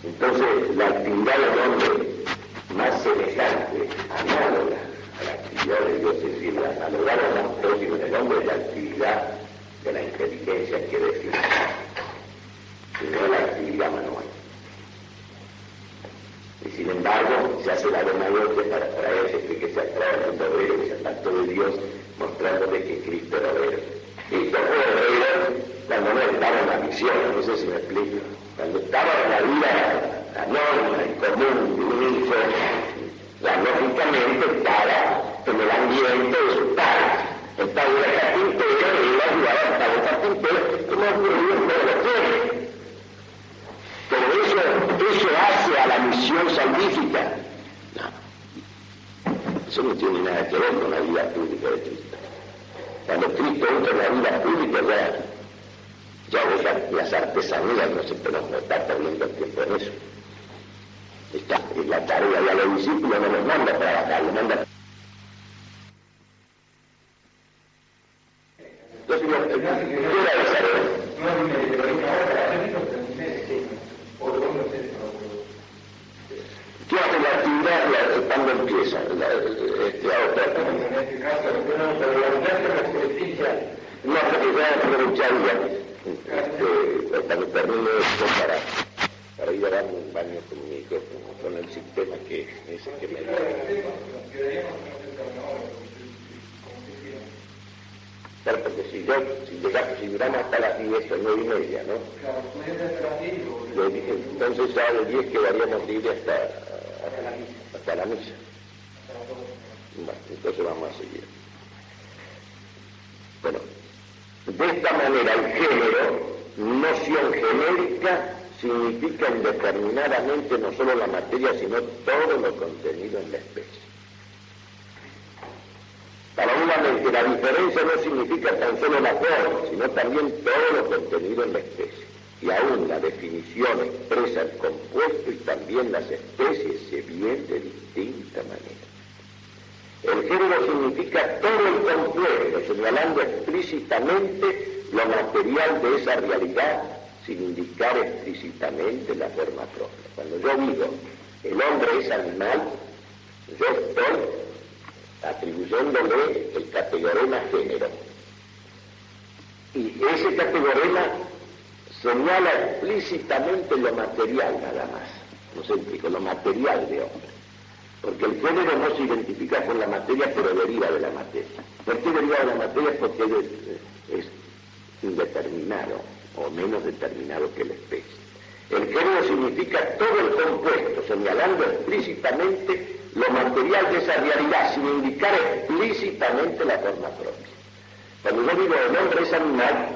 Entonces, la actividad del hombre más semejante, análoga a la actividad de Dios, es decir, la análoga más próxima del hombre es la actividad de la inteligencia que define, sino la actividad manual. Y sin embargo, se hace la demagogia para traerse que se atrae al mundo obrero, que se apartó de Dios, mostrándole que Cristo era obrero. Cristo fue obrero cuando no estaba en la misión, no sé si me explico. Cuando estaba en la vida, la norma, el común de un hijo, lógicamente estaba en el ambiente de su padre. El padre era carpintero y iba a ayudar al padre carpintero, como ocurrió en todo lo que. Pero eso hace a la misión salvífica. No. Eso no tiene nada que ver con la vida pública de Cristo. Cuando Cristo entra en la vida pública ya deja las artesanías, no se puede estar perdiendo el tiempo en eso. Está en la tarea de los discípulos, no los manda a trabajar, los manda. Entonces, ¿qué era esa hora? ¿Qué hace la actividad cuando empieza? No, porque ya aprovecharía cuando termine esto para ir a darme un baño con el sistema que es el que me da. Claro, porque si duramos hasta las 10 o 9:30, ¿no? Entonces ya de 10 quedaríamos libres hasta la misa. Bueno, entonces vamos a seguir. Bueno, de esta manera el género, noción genérica, significa indeterminadamente no solo la materia, sino todo lo contenido en la especie. Paralelamente, la diferencia no significa tan solo la forma, sino también todo lo contenido en la especie. Y aún la definición expresa el compuesto y también las especies se ven de distinta manera. El género significa todo el compuesto, señalando explícitamente lo material de esa realidad, sin indicar explícitamente la forma propia. Cuando yo digo el hombre es animal, yo estoy atribuyéndole el categorema género. Y ese categorema señala explícitamente lo material nada más, no se explica, lo material de hombre. Porque el género no se identifica con la materia, pero deriva de la materia. ¿Por qué deriva de la materia? Porque es indeterminado, o menos determinado que la especie. El género significa todo el compuesto, señalando explícitamente lo material de esa realidad, sin indicar explícitamente la forma propia. Cuando yo digo el hombre es animal,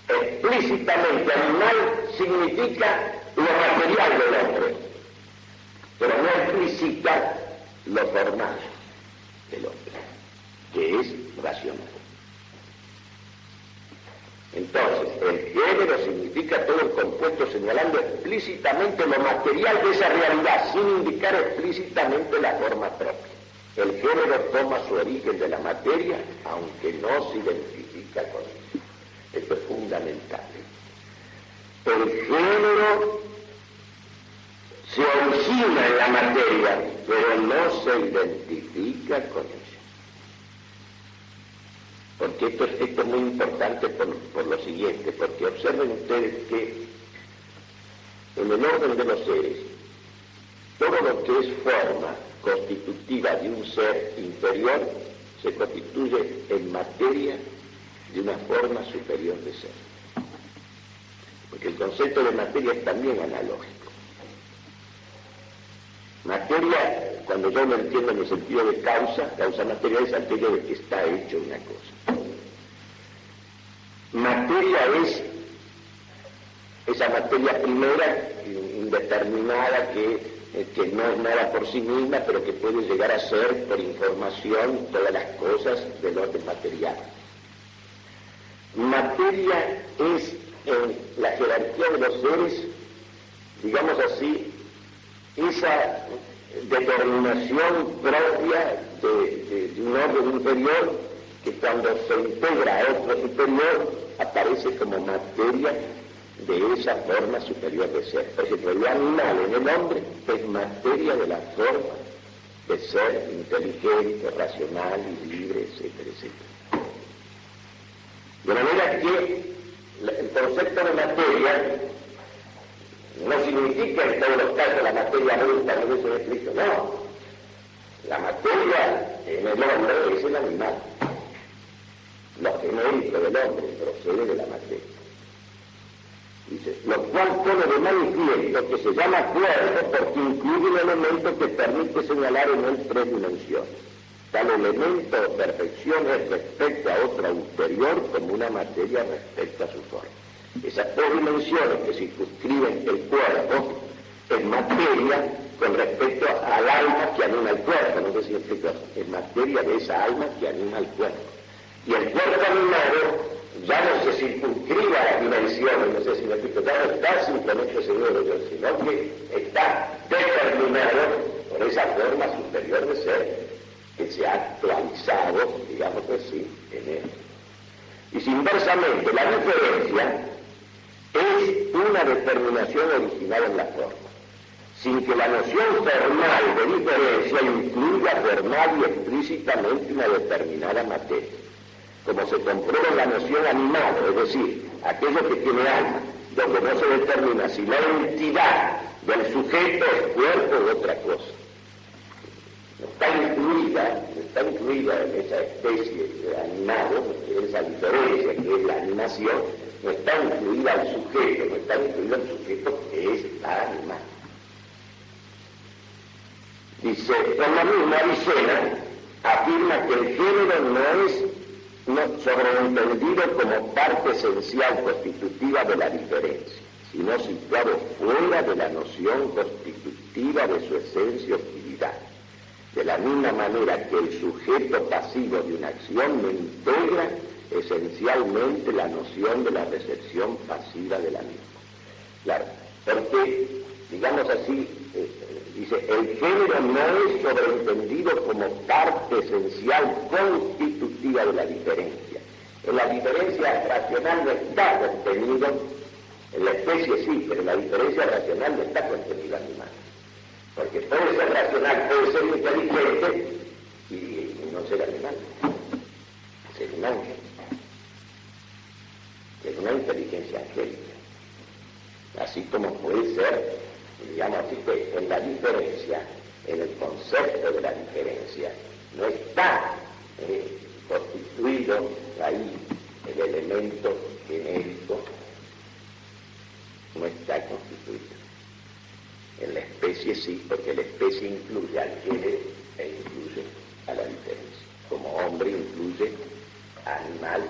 explícitamente animal significa lo material del hombre, pero no explicita lo formal del hombre, que es racional. Entonces, el género significa todo el compuesto señalando explícitamente lo material de esa realidad, sin indicar explícitamente la forma propia. El género toma su origen de la materia, aunque no se identifica con ella. Esto es fundamental. El género se origina en la materia, pero no se identifica con ella. Porque esto es muy importante por lo siguiente, porque observen ustedes que en el orden de los seres, todo lo que es forma constitutiva de un ser inferior se constituye en materia de una forma superior de ser. Porque el concepto de materia es también analógico. Materia, cuando yo lo entiendo en el sentido de causa material es aquello de que está hecho una cosa. Materia es esa materia primera, indeterminada, que no es nada por sí misma, pero que puede llegar a ser, por información, todas las cosas del orden material. Materia es, en la jerarquía de los seres, digamos así, esa determinación propia de un orden inferior que cuando se integra a otro superior aparece como materia de esa forma superior de ser. Por ejemplo, lo animal en el hombre es materia de la forma de ser inteligente, racional y libre, etcétera, etcétera. De manera que el concepto de materia no significa en todos los casos la materia bruta, no es un Cristo, no. La materia en el hombre es el animal. Lo genérico del hombre procede de la materia. Dice, lo cual pone de manifiesto que se llama cuerpo porque incluye un elemento que permite señalar en él tres dimensiones. Tal elemento o perfección es respecto a otra ulterior como una materia respecto a su forma. Esas tres dimensiones que circunscriben el cuerpo es materia con respecto al alma que anima el cuerpo, no sé si me explico, es materia de esa alma que anima el cuerpo. Y el cuerpo animado ya no se circunscribe a las dimensiones, no sé si me explico, ya no está simplemente seguro, sino que está determinado por esa forma superior de ser que se ha actualizado, digamos así, en él. Y si inversamente la diferencia es una determinación original en la forma, sin que la noción formal de diferencia incluya formal y explícitamente una determinada materia, como se comprueba en la noción animal, es decir, aquello que tiene alma, donde no se determina si la entidad del sujeto es cuerpo u otra cosa. No está incluida en esa especie de animado, en esa diferencia que es la animación, no está incluida el sujeto, no está incluido el sujeto que es la animal. Dice, con la misma Avicena afirma que el género no es sobreentendido como parte esencial constitutiva de la diferencia, sino situado fuera de la noción constitutiva de su esencia o utilidad. De la misma manera que el sujeto pasivo de una acción no integra esencialmente la noción de la recepción pasiva de la misma. Claro, porque, digamos así, dice, el género no es sobreentendido como parte esencial constitutiva de la diferencia. En la diferencia racional no está contenido, en la especie sí, pero en la diferencia racional no está contenido animal. Porque puede ser racional, puede ser inteligente y no ser animal. Ser un ángel. Es una inteligencia angélica. Así como puede ser, digamos así, que en la diferencia, en el concepto de la diferencia, no está constituido ahí el elemento genérico, no está constituido. En la especie sí, porque la especie incluye al género e incluye a la diferencia. Como hombre incluye a animal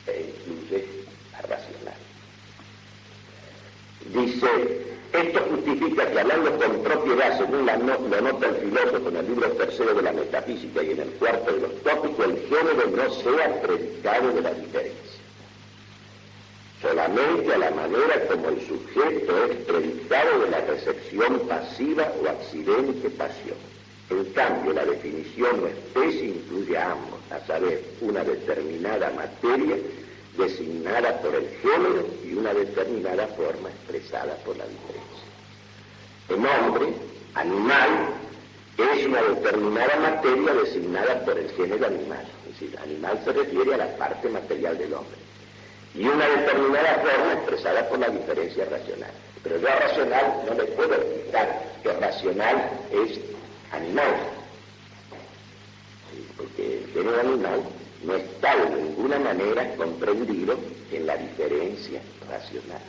e incluye a racional. Dice, esto justifica que hablando con propiedad, según lo nota el filósofo en el libro tercero de la metafísica y en el cuarto de los tópicos, el género no sea predicado de la diferencia, solamente a la manera como el sujeto es predicado de la recepción pasiva o accidente pasión. En cambio, la definición o especie incluye a ambos, a saber, una determinada materia designada por el género y una determinada forma expresada por la diferencia. El hombre, animal, es una determinada materia designada por el género animal. Es decir, animal se refiere a la parte material del hombre. Y una determinada forma expresada por la diferencia racional. Pero yo a racional no le puedo explicar que racional es animal. ¿Sí? Porque el género animal no está de ninguna manera comprendido en la diferencia racional.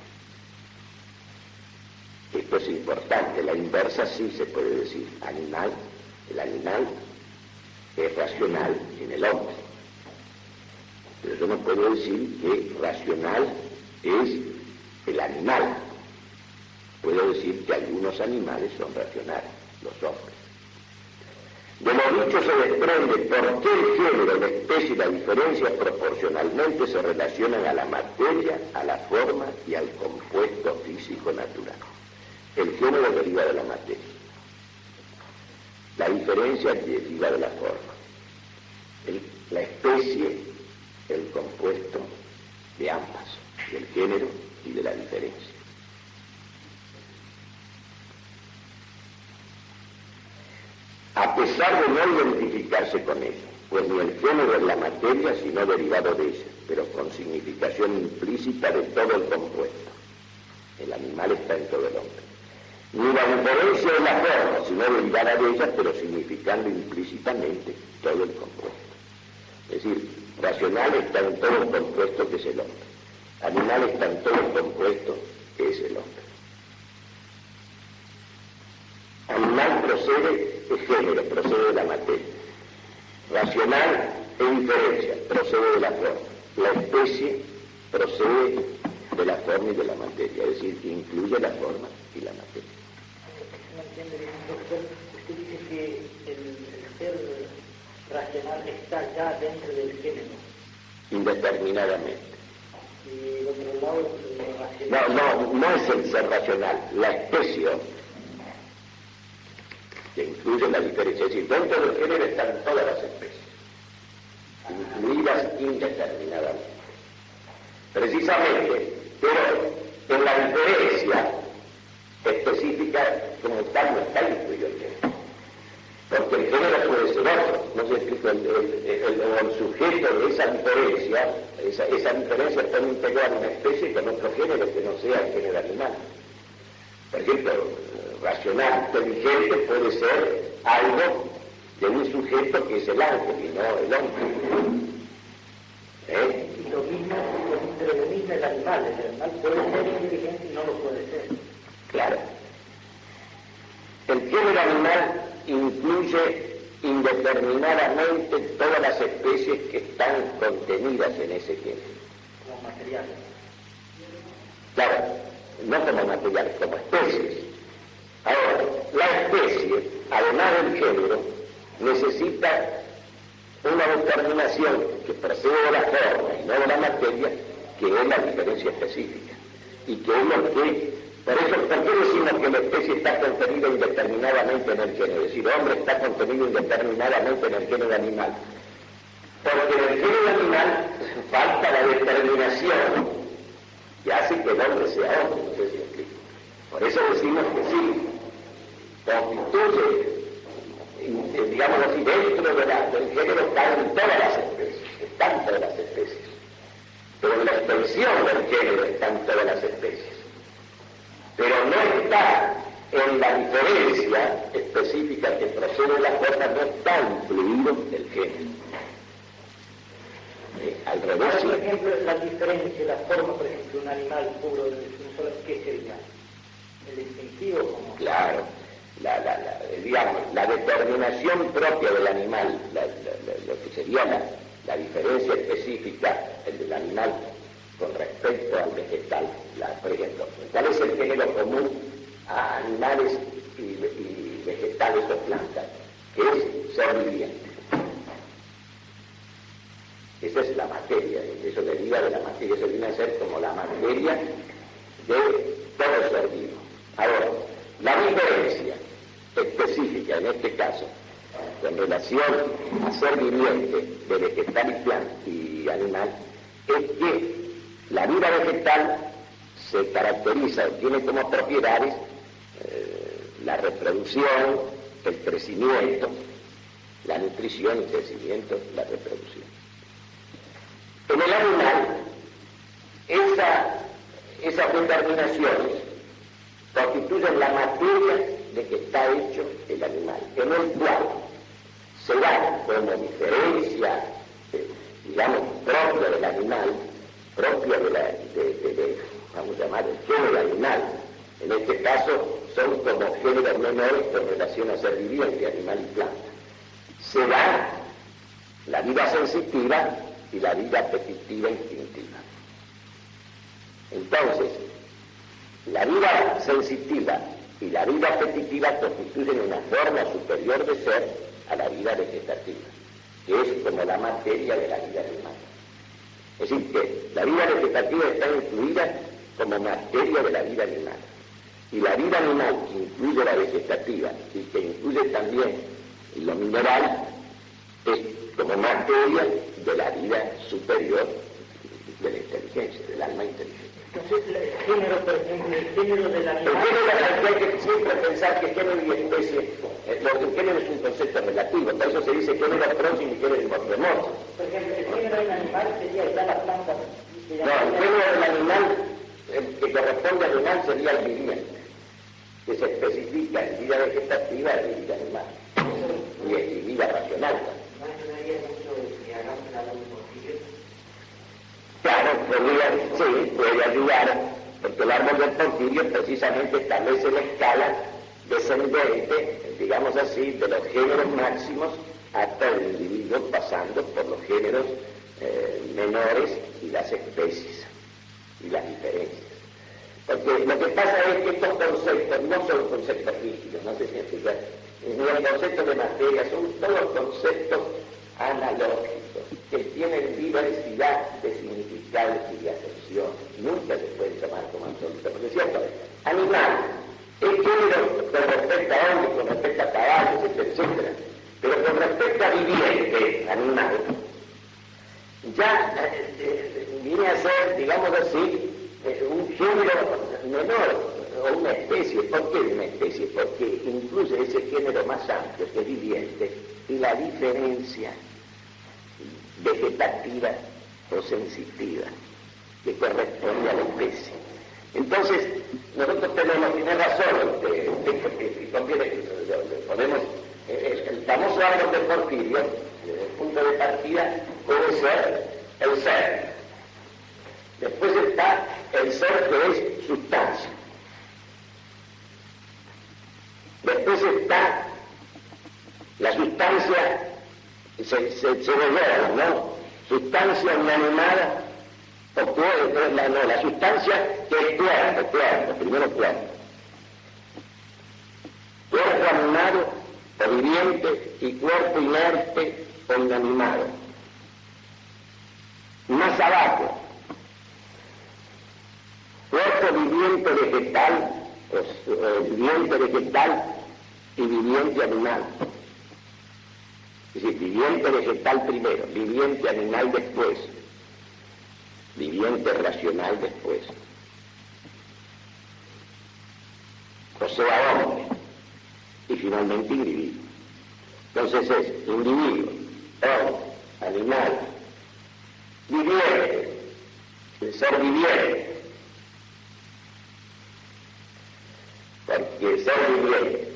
Esto es importante, la inversa sí se puede decir, animal, el animal es racional en el hombre. Pero yo no puedo decir que racional es el animal. Puedo decir que algunos animales son racionales, los hombres. De lo dicho se desprende por qué el género, la especie y la diferencia proporcionalmente se relacionan a la materia, a la forma y al compuesto físico natural. El género deriva de la materia. La diferencia deriva de la forma. La especie, el compuesto de ambas, del género y de la diferencia. A pesar de no identificarse con ella, pues ni el género es la materia, sino derivado de ella, pero con significación implícita de todo el compuesto. El animal está en todo el hombre. Ni la diferencia es la forma, sino derivada de ella, pero significando implícitamente todo el compuesto. Es decir, racional está en todo el compuesto que es el hombre. Animal está en todo el compuesto que es el hombre. Animal procede de género, procede de la materia. Racional es diferencia, procede de la forma. La especie procede de la forma y de la materia, es decir, que incluye la forma y la materia. No entiende bien, doctor. Usted dice que el ser racional está ya dentro del género. Indeterminadamente. Y el otro lado, lo racional. No es el ser racional, la especie que incluye la diferencia. Es decir, dentro del género están todas las especies, incluidas indeterminadamente. Precisamente, pero en la diferencia específica como tal no está incluido el género. Porque el género puede ser otro, no se explica el sujeto de esa diferencia, esa diferencia puede integrar una especie con otro género que no sea el género animal. Por ejemplo, racional, inteligente puede ser algo de un sujeto que es el ángel y no el hombre. Y lo mismo el animal. El animal puede ser inteligente y no lo puede ser. Claro. El género animal incluye indeterminadamente todas las especies que están contenidas en ese género. Como materiales. Claro, no como materiales, como especies. Ahora, la especie, además del género, necesita una determinación que procede de la forma y no de la materia, que es la diferencia específica. Y que es lo que... Por eso, ¿por qué decimos que la especie está contenida indeterminadamente en el género? Es decir, el hombre está contenido indeterminadamente en el género animal. Porque en el género animal falta la determinación que hace que el hombre sea hombre, no sé si me explico. Por eso decimos que sí, constituye, digamos así, dentro del género están todas las especies, pero en la extensión del género están todas las especies, pero no está en la diferencia específica que procede de la forma, no está incluido el género. Al revés. Por ejemplo, la diferencia, la forma, por ejemplo, un animal puro de un solo, ¿qué sería? El instintivo, como... Claro, digamos, la determinación propia del animal, lo que sería la diferencia específica del animal con respecto al vegetal. Por ejemplo, ¿cuál es el género común a animales y vegetales o plantas? Que es ser viviente. Esa es la materia, eso deriva de la materia, eso viene a ser como la materia de todo ser vivo. Ahora, la diferencia específica en este caso, en relación a ser viviente de vegetal y animal, es que la vida vegetal se caracteriza, tiene como propiedades la reproducción, el crecimiento, la nutrición, el crecimiento, la reproducción. En el animal, esas determinaciones constituyen la materia de que está hecho el animal, en el cual se da como diferencia, digamos, propia del animal, propia vamos a llamar, el género animal. En este caso son como géneros menores con relación a ser viviente, animal y planta. Se da la vida sensitiva y la vida apetitiva instintiva. Entonces, la vida sensitiva y la vida apetitiva constituyen una forma superior de ser a la vida vegetativa, que es como la materia de la vida animal. Es decir, que la vida vegetativa está incluida como materia de la vida animal. Y la vida animal, que incluye la vegetativa y que incluye también lo mineral, es como materia de la vida superior de la inteligencia, del alma inteligente. Entonces, el género, por ejemplo, el género del animal... El género, hay que siempre pensar que género y especie, el género es un concepto relativo, por eso se dice género próximo y género remoto. Por ejemplo, el género del animal sería ya la planta... No, el género del animal, el que corresponde al animal sería el viviente, que se especifica en vida vegetativa y vida animal, y vida racional. ¿No ayudaría mucho que hagamos el árbol porfirio? Claro, sí, puede ayudar, porque el árbol del porfirio precisamente establece la escala descendente, digamos así, de los géneros máximos hasta el individuo, pasando por los géneros menores y las especies y las diferencias. Porque lo que pasa es que estos conceptos no son conceptos rígidos, no sé si explicar, ni el concepto de materia, son todos conceptos analógicos que tienen diversidad de significados y de acepción. Nunca se pueden tomar como absolutos, porque es cierto, animal es género con respecto a hombres, con respecto a caballos, etcétera, pero con respecto a viviente, animal, ya viene a ser, digamos así, un género menor o una especie. ¿Por qué una especie? Porque incluye ese género más amplio que es viviente y la diferencia vegetativa o sensitiva que corresponde a la especie. Entonces, nosotros tiene razón, conviene que podemos, el famoso árbol de Porfirio, el punto de partida puede ser el ser. Después está el ser que es sustancia. Después está la sustancia, se ve, ¿no? Sustancia inanimada, la sustancia que es cuerpo, primero cuerpo. Cuerpo animado o viviente y cuerpo inerte o inanimado. Más abajo, cuerpo viviente vegetal, o viviente vegetal y viviente animal. Es decir, viviente vegetal primero, viviente animal después, viviente racional después. O sea, hombre, y finalmente individuo. Entonces es individuo, hombre, animal, viviente, el ser viviente. Porque ser viviente,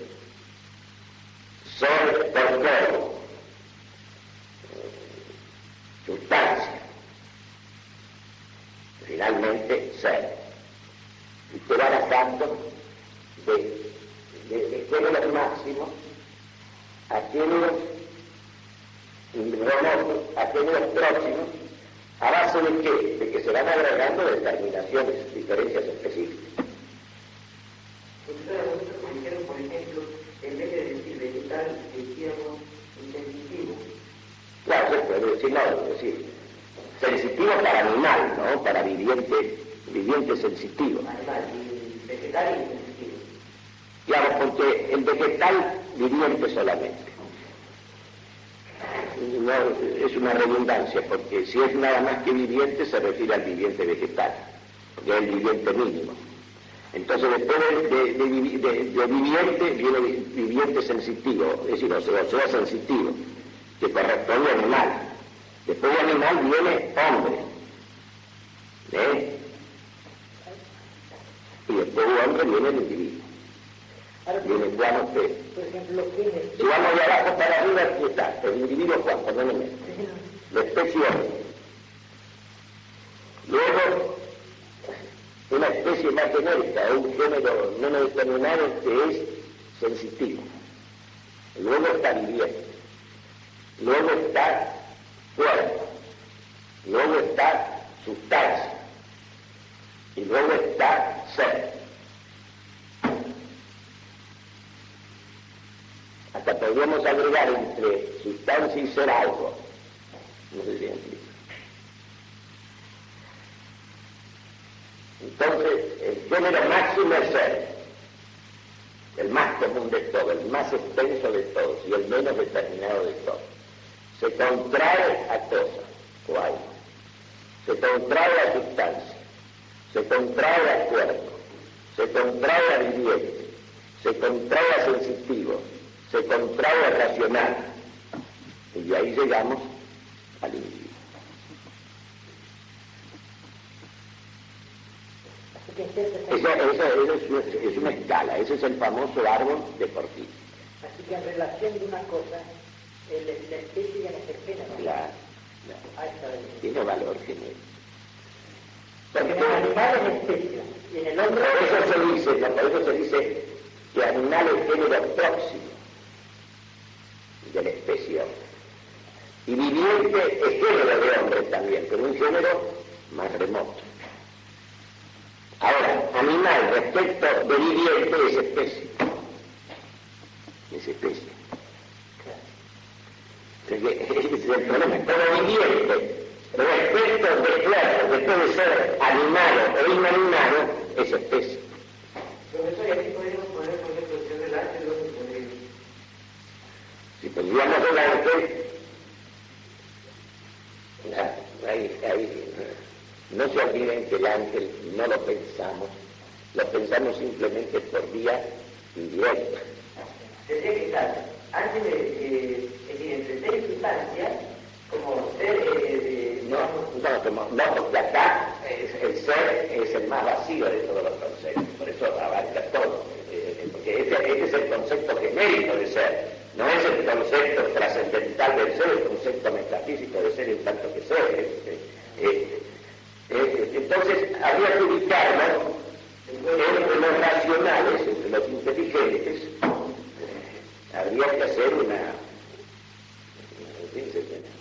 ser corpóreo, sustancia, finalmente ser. Y te va bajando de géneros máximos a géneros remotos, a géneros próximos, ¿a base de qué? De que se van agregando determinaciones, diferencias específicas. Dijeron, por ejemplo, en vez de decir vegetal, decíamos sensitivo. Claro, se puede decir, no, es decir, sensitivo para animal, ¿no? Para viviente sensitivo. Animal, y vegetal y sensitivo. Claro, porque el vegetal viviente solamente. No, es una redundancia, porque si es nada más que viviente se refiere al viviente vegetal, que es el viviente mínimo. Entonces después de viviente viene viviente sensitivo, es decir, o sea sensitivo, que corresponde a animal. Después de animal viene hombre, y después de hombre viene el individuo. Viene Juan usted. Por ejemplo, si vamos de abajo para arriba, aquí está, el individuo Juan, perdónenme, la especie hombre. Luego, una especie más genérica, un género no determinado que es sensitivo. Luego está viviente. Luego está cuerpo. Luego está sustancia. Y luego está ser. Hasta podríamos agregar entre sustancia y ser algo. No sé si me explico. Entonces, el género máximo es ser, el más común de todos, el más extenso de todos y el menos determinado de todos. Se contrae a cosa o algo, se contrae a sustancia, se contrae al cuerpo, se contrae al viviente, se contrae al sensitivo, se contrae al racional, y de ahí llegamos al individuo. Esa es una escala, ese es el famoso árbol de Corti. Así que en relación de una cosa, la especie ya no se genera. Claro. Tiene valor genérico. Porque en el animal es especie, y en el hombre... Por eso se dice que animal es género próximo de la especie hombre. Y viviente es género de hombre también, pero un género más remoto. Ahora, animal respecto de viviente es especie. Es especie. Ese es el problema. Pero viviente, respecto de cuerpo, que puede ser animado o inanimado, es especie. Profesor, y aquí podríamos poner, por ejemplo, el del ángel, ¿dónde podría? Si pondríamos el ángel, no se olviden que el ángel no lo pensamos simplemente por vía indirecta. Tendría que estar antes de ser en sustancia, como ser No, porque acá el ser es el más vacío de todos los conceptos, por eso abarca todo, porque este es el concepto genérico de ser, no es el concepto trascendental del ser, el concepto metafísico de ser en tanto que ser. Entonces habría que ubicarnos entre los racionales, entre los inteligentes. Habría que hacer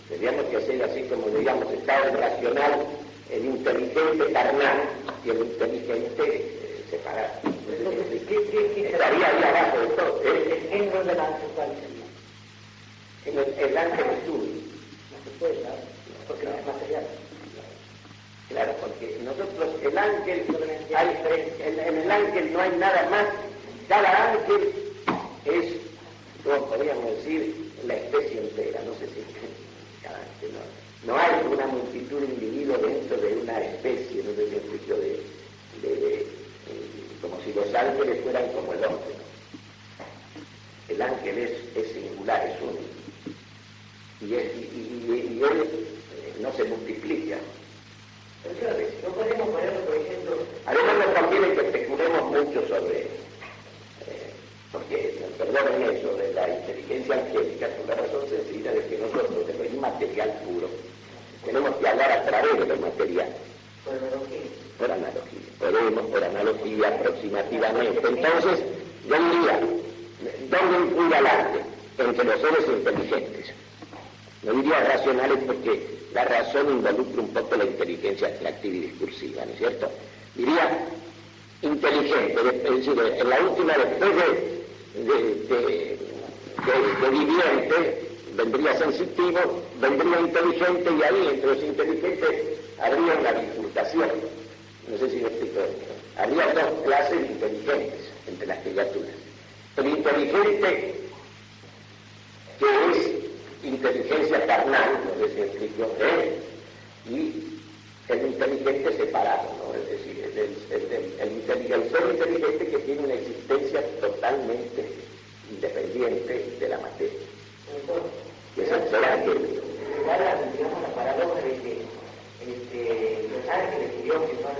tendríamos que hacer así como digamos, está el racional, el inteligente carnal y el inteligente separado. Estaría ahí abajo de todo. el género del ángel, ¿cuál sería? El ángel es uno. No se puede dar, porque no es material. Claro, porque nosotros, el ángel, en el ángel no hay nada más. Cada ángel es, como podríamos decir, la especie entera. No sé si cada ángel no hay una multitud de individuos dentro de una especie, no sé si explico como si los ángeles fueran como el hombre. El ángel es singular, es único. Y él no se multiplica. No podemos ponerlo, por ejemplo... Además no conviene que especulemos mucho sobre, porque, perdonen eso, de la inteligencia angélica, por la razón sencilla de que nosotros, de lo inmaterial puro, tenemos que hablar a través de lo material. Por analogía. Por analogía, aproximativamente. Entonces, yo diría, ¿dónde influye el arte? Entre los seres inteligentes. No diría racionales porque la razón involucra un poco la inteligencia abstractiva y discursiva, ¿no es cierto? Diría inteligente, es decir, en la última, después de viviente, vendría sensitivo, vendría inteligente, y ahí entre los inteligentes habría una bifurcación. No sé si me explico esto. Habría dos clases de inteligentes entre las criaturas. El inteligente, que es inteligencia carnal, no sé si explico, y el inteligente separado, ¿no? Es decir, el ser inteligente que tiene una existencia totalmente independiente de la materia. Que es el ser angélico. Digamos, la paradoja de que los ángeles y Dios, que son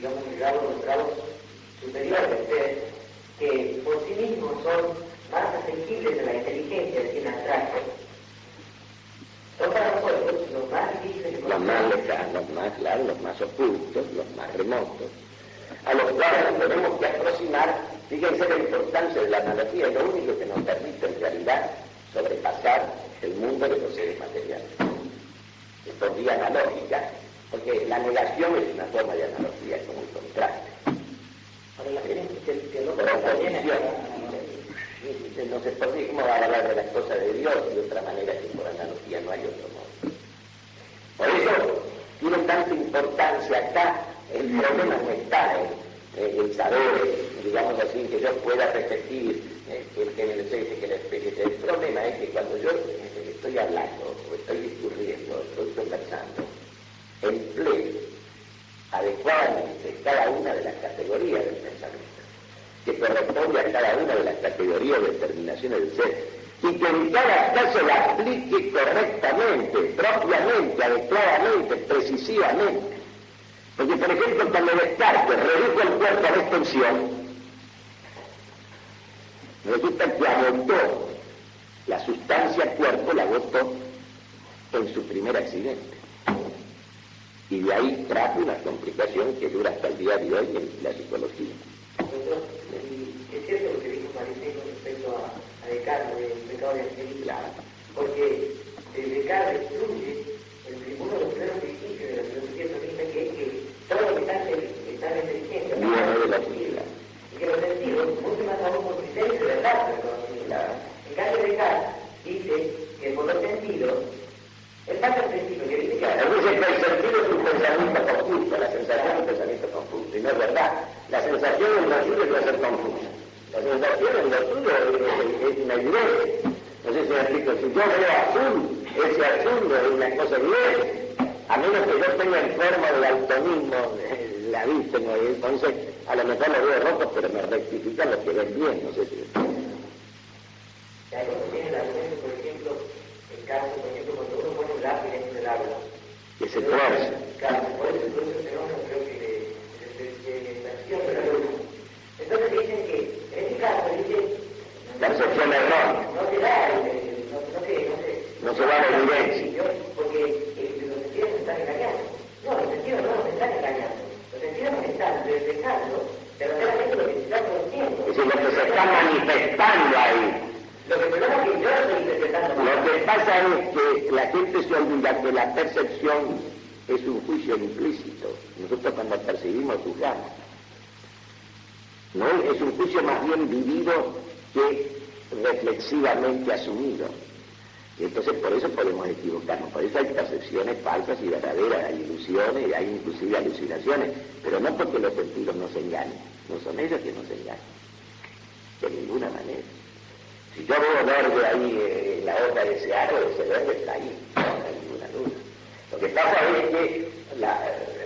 los grados superiores del ser, que por sí mismos son más asequibles de la inteligencia, sin abstracto, son para nosotros los más difíciles de conocer. Los más ocultos, los más remotos, a los cuales nos tenemos que aproximar. Fíjense la importancia de la analogía, es lo único que nos permite en realidad sobrepasar el mundo de los seres materiales. Es por vía analógica, porque la negación es una forma de analogía, es como un contraste. Ahora la gente que no no se podría como hablar de las cosas de Dios de otra manera que por analogía, no hay otro modo. Por eso tiene tanta importancia acá, el problema no está en saber, digamos así, que yo pueda repetir que la especie. El problema es que cuando yo estoy hablando, o estoy discurriendo, estoy conversando, empleo adecuadamente cada una de las categorías del pensamiento, que corresponde a cada una de las categorías de determinaciones del ser, y que en cada caso la aplique correctamente, propiamente, adecuadamente, precisivamente. Porque, por ejemplo, cuando Descartes redujo el cuerpo a la extensión, resulta que agotó la sustancia cuerpo, la agotó en su primer accidente. Y de ahí trajo una complicación que dura hasta el día de hoy en la psicología. Doctor, es cierto lo que dijo Maricé con respecto a Descartes, del pecado de Angelica, Claro. porque Descartes destruye uno de los primeros principios de la filosofía tomista, que es que todo lo que está en la inteligencia viene de la utilidad. y que los sentidos mucho más aún por criterio de verdad del conocimiento. En cambio, Descartes dice que por los sentidos, él pasa el principio que dice que Él dice que el sentido es un pensamiento confuso, la sensación es un pensamiento confuso, y no es verdad. La sensación en lo suyo es ser confusa. La sensación en lo suyo es una evidencia. No sé si me explico, si yo veo azul, ese azul no es una cosa evidente, a menos que yo tenga en forma de daltonismo la vista, ¿no? Entonces a lo mejor lo veo rojo, pero me rectifican los que ven bien, no sé si... cuando tiene el argumento, por ejemplo, el caso, por ejemplo, cuando uno pone un lápiz en el agua, que se tuerce. claro, se puede producir un fenómeno, creo que de extracción de la luz. Entonces dicen que, en este caso, dice... Percepción errónea. No se da, No se da la evidencia. Porque los sentidos se están engañando. No, los sentidos no nos están engañando. Los sentidos nos están reflejando verdaderamente lo que se está conociendo. Es decir, lo que se está manifestando ahí. Lo que pasa es que yo estoy interpretando. Lo que pasa es que la gente se olvida que la percepción es un juicio implícito. Nosotros cuando percibimos juzgamos. No es un juicio más bien vivido que reflexivamente asumido. Y entonces por eso podemos equivocarnos, por eso hay percepciones falsas y verdaderas, hay ilusiones y hay inclusive alucinaciones, pero no porque los sentidos nos engañen, no son ellos que nos engañan, de ninguna manera. Si yo veo verde ahí en la hoja de ese árbol, ese verde está ahí, no hay ninguna duda. Lo que pasa es que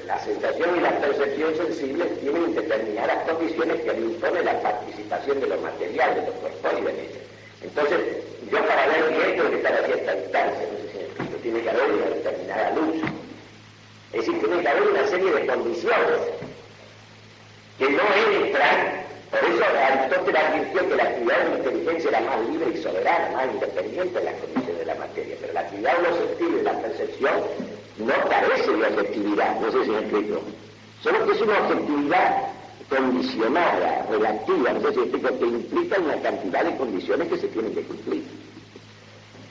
la sensación y la percepción sensibles tienen determinadas condiciones que le imponen la participación de los materiales, de los corpóreos en ellos. Entonces, yo para ver bien tengo que estar a cierta distancia, no sé si me explico, tiene que haber una determinada luz. Es decir, tiene que haber una serie de condiciones que no entran. Por eso Aristóteles advirtió que la actividad de la inteligencia era más libre y soberana, más independiente de las condiciones de la materia, pero la actividad de los sentidos y la percepción no carece de objetividad, no sé si me explico. Solo que es una objetividad condicionada, relativa, no sé si me explico, que implica una cantidad de condiciones que se tienen que cumplir.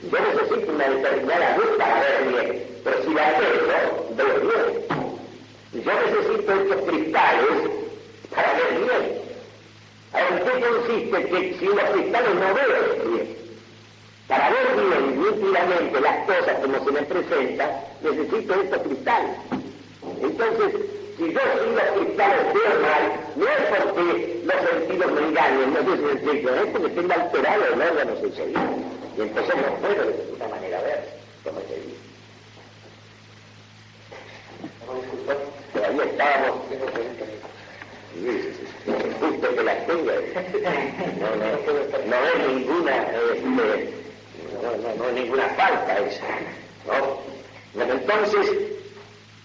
Yo necesito una determinada luz para ver bien, pero si la tengo, veo bien. Yo necesito estos cristales para ver bien. Ahora, ¿en qué consiste que si los cristales no veo bien? Para ver bien nítidamente las cosas como se me presentan, necesito estos cristales. Entonces, si yo sin los cristales veo mal, no es porque los sentidos me engañen, no sé si me explico, es porque tengo alterado el órgano sensorial. Y entonces no puedo de ninguna manera ver como se dice. Todavía estábamos... Justo que las tenga, no es ninguna, no es ninguna falta esa, ¿no? Bueno, entonces,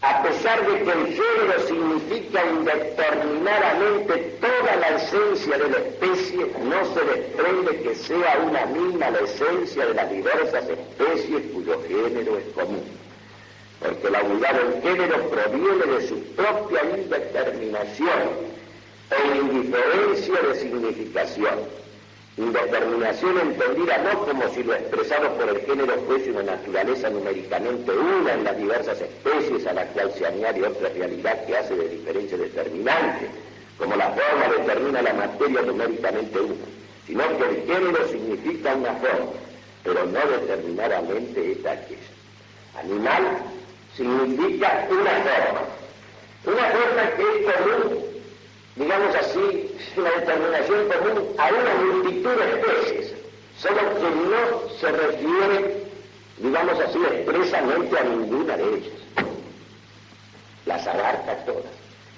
a pesar de que el género significa indeterminadamente toda la esencia de la especie, no se desprende que sea una misma la esencia de las diversas especies cuyo género es común. Porque la unidad del género proviene de su propia indeterminación e indiferencia de significación. Indeterminación entendida no como si lo expresado por el género fuese una naturaleza numéricamente una en las diversas especies a la cual se añade otra realidad que hace de diferencia determinante, como la forma determina la materia numéricamente una, sino que el género significa una forma, pero no determinadamente es aquella. Animal significa una forma que es común, digamos así, una determinación común a una multitud de especies, solo que no se refiere, digamos así, expresamente a ninguna de ellas. las abarca todas.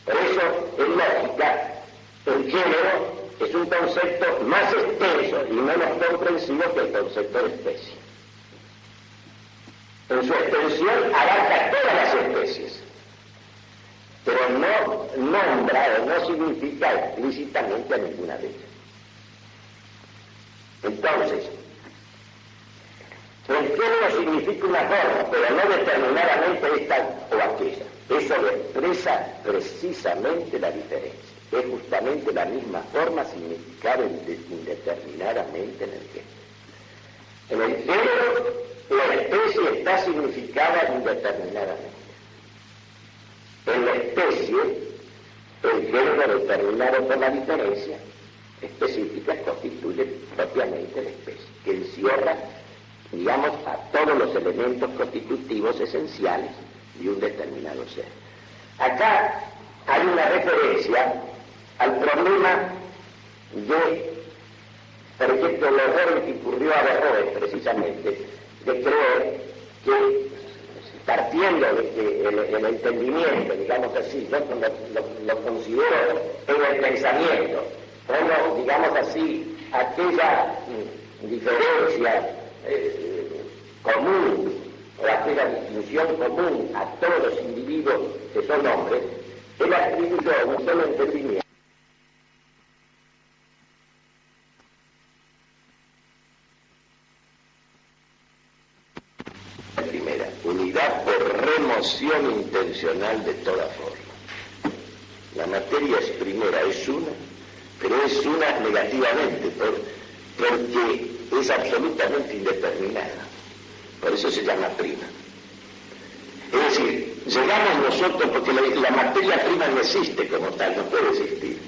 Por eso, en lógica, el género es un concepto más extenso y menos comprensivo que el concepto de especie. En su extensión abarca todas las especies, pero no nombra o no significa explícitamente a ninguna de ellas. Entonces, el género significa una forma, pero no determinadamente esta o aquella. Eso expresa precisamente la diferencia. Es justamente la misma forma significar indeterminadamente en el género. En el género, la especie está significada indeterminadamente. En la especie, el género determinado por la diferencia específica constituye propiamente la especie, que encierra, digamos, a todos los elementos constitutivos esenciales de un determinado ser. Acá hay una referencia al problema de, por ejemplo, el error que ocurrió a Berroes precisamente, de creer que, partiendo de que el entendimiento, digamos así, yo lo considero en el pensamiento, como, digamos así, aquella diferencia común, o aquella distinción común a todos los individuos que son hombres, él atribuyó un solo entendimiento. La primera, unidad por remoción intencional de toda forma. La materia es primera, es una, pero es una negativamente, porque es absolutamente indeterminada. Por eso se llama prima. Es decir, llegamos nosotros, porque la materia prima no existe como tal, no puede existir.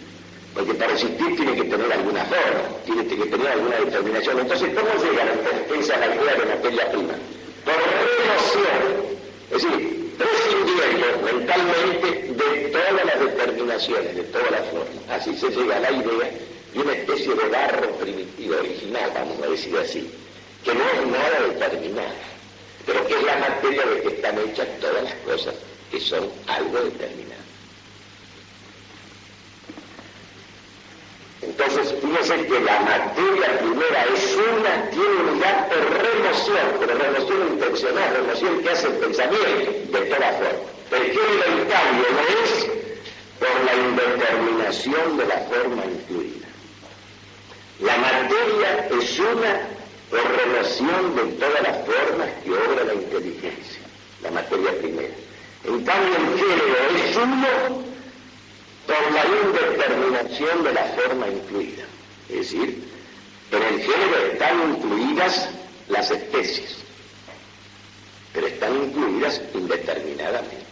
Porque para existir tiene que tener alguna forma, tiene que tener alguna determinación. Entonces, ¿cómo llega la existencia a la idea de materia prima? Por remoción, es decir, prescindiendo mentalmente de todas las determinaciones, de todas las formas. Así se llega a la idea de una especie de barro primitivo, original, vamos a decir así, que no es nada determinada, pero que es la materia de que están hechas todas las cosas que son algo determinado. Entonces, fíjense que la materia primera es una, tiene unidad por remoción, pero remoción intencional, remoción que hace el pensamiento de toda forma. El género, en cambio, no es por la indeterminación de la forma incluida. La materia es una por remoción de todas las formas que obra la inteligencia, la materia primera. En cambio, el género es uno por la indeterminación de la forma incluida. Es decir, en el género están incluidas las especies, pero están incluidas indeterminadamente.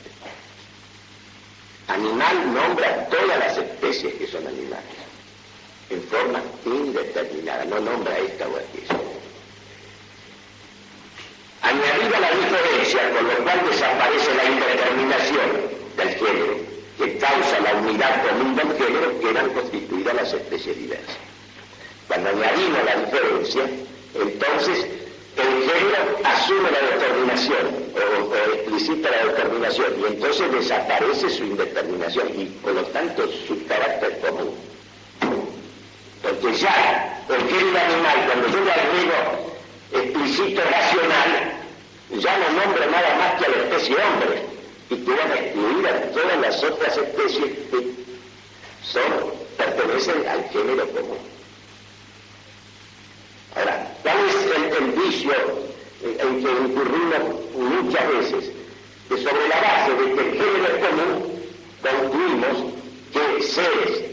Animal nombra todas las especies que son animales, en forma indeterminada, no nombra esta o aquella. Añadida la diferencia, con lo cual desaparece la indeterminación del género, que causa la unidad común del género, quedan constituidas las especies diversas. Cuando añadimos la diferencia, entonces el género asume la determinación o explicita la determinación, y entonces desaparece su indeterminación y por lo tanto su carácter común. Porque ya el género animal, cuando yo le agrego explícito racional, ya no nombra nada más que a la especie hombre, y quedan excluidas todas las otras especies que pertenecen al género común. Ahora, ¿cuál es el vicio en que incurrimos muchas veces? Que sobre la base de que el género es común, concluimos que seres